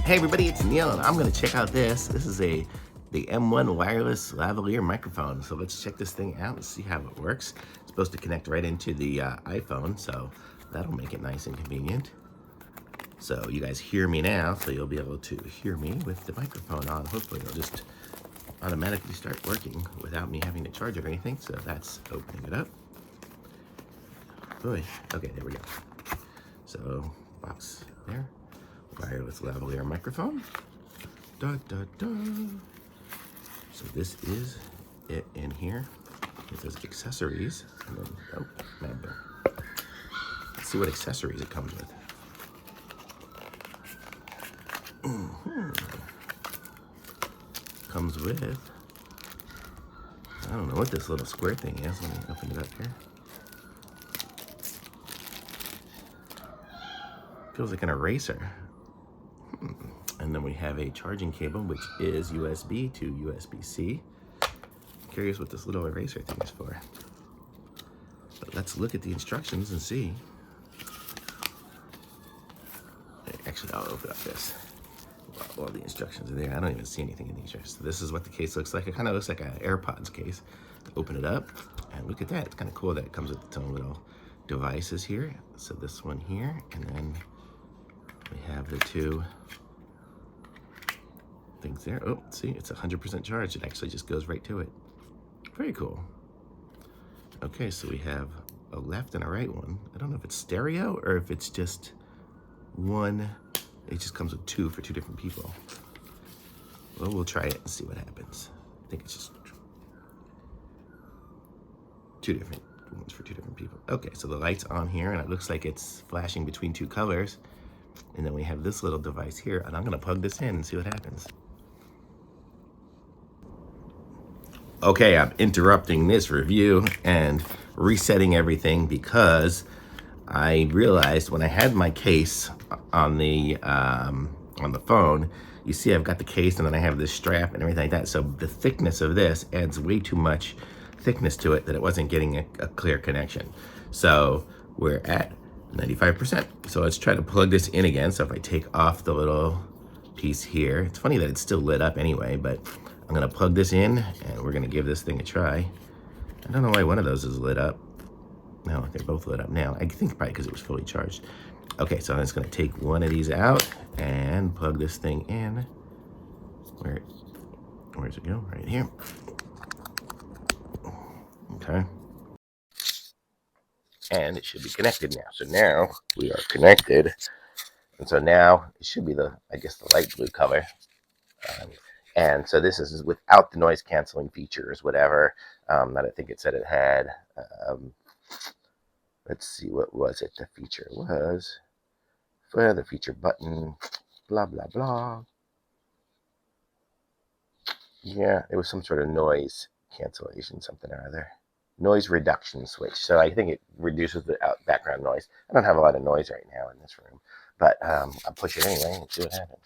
Hey everybody, it's Neil, and I'm going to check out this. This is the M1 wireless lavalier microphone. So let's check this thing out and see how it works. It's supposed to connect right into the iPhone, so that'll make it nice and convenient. So you guys hear me now, so you'll be able to hear me with the microphone on. Hopefully it'll just automatically start working without me having to charge it or anything. So that's opening it up. Boy, okay, there we go. So box there. Wireless lavalier microphone. Da, da, da. So this is it in here. It says accessories. And then, oh, man, let's see what accessories it comes with. Comes with, I don't know what this little square thing is. Let me open it up here. Feels like an eraser. And then we have a charging cable, which is USB to USB-C. Curious what this little eraser thing is for. But let's look at the instructions and see. Actually, I'll open up this. Well, all the instructions are there. I don't even see anything in the instructions. So this is what the case looks like. It kind of looks like an AirPods case. Open it up, and look at that. It's kind of cool that it comes with its own little devices here. So this one here, and then we have the two things there. Oh, see, it's 100% charged. It actually just goes right to it. Very cool. Okay, so we have a left and a right one. I don't know if it's stereo or if it's just one. It just comes with two for two different people. Well, we'll try it and see what happens. I think it's just two different ones for two different people. Okay, so the light's on here, and it looks like it's flashing between two colors. And then we have this little device here, and I'm gonna plug this in and see what happens. Okay, I'm interrupting this review and resetting everything because I realized when I had my case on the phone, you see I've got the case and then I have this strap and everything like that. So the thickness of this adds way too much thickness to it that it wasn't getting a clear connection. So we're at 95%. So let's try to plug this in again. So if I take off the little piece here, it's funny that it's still lit up anyway, but I'm gonna plug this in and we're gonna give this thing a try. I don't know why one of those is lit up. No, they're both lit up now. I think probably because it was fully charged. Okay, so I'm just gonna take one of these out and plug this thing in. Where's it go? Right here. Okay. And it should be connected now. So now we are connected. And so now it should be the, I guess, the light blue color. And so this is without the noise canceling features, whatever, that I think it said it had. Let's see, what was it? The feature was, for the feature button, blah, blah, blah. Yeah, it was some sort of noise cancellation, something or other. Noise reduction switch. So I think it reduces the background noise. I don't have a lot of noise right now in this room, but I'll push it anyway and see what happens.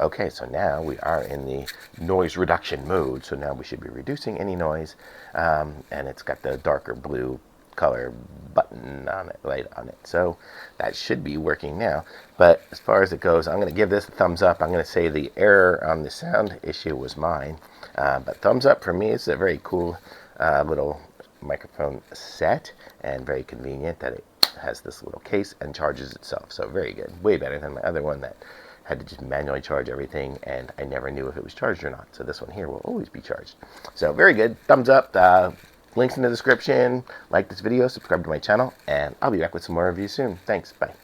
Okay, so now we are in the noise reduction mode. So now we should be reducing any noise, and it's got the darker blue color button on it, light on it. So that should be working now. But as far as it goes, I'm going to give this a thumbs up. I'm going to say the error on the sound issue was mine. But thumbs up for me. It's a very cool little microphone set, and very convenient that it has this little case and charges itself. So very good. Way better than my other one that had to just manually charge everything, and I never knew if it was charged or not. So this one here will always be charged. So very good. Thumbs up. Links in the description. Like this video, subscribe to my channel, and I'll be back with some more reviews soon. Thanks. Bye.